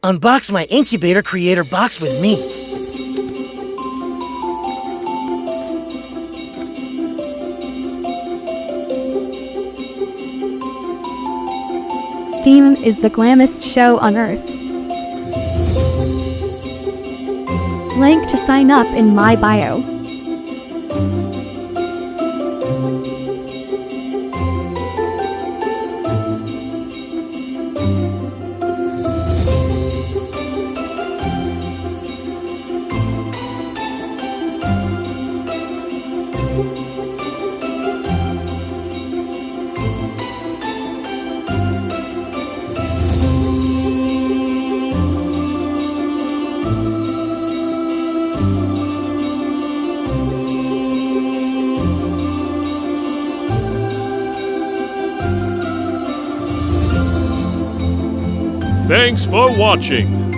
Unbox my Incubator Creator box with me. Theme is the Glammest show on Earth. Link to sign up in my bio. Thanks for watching.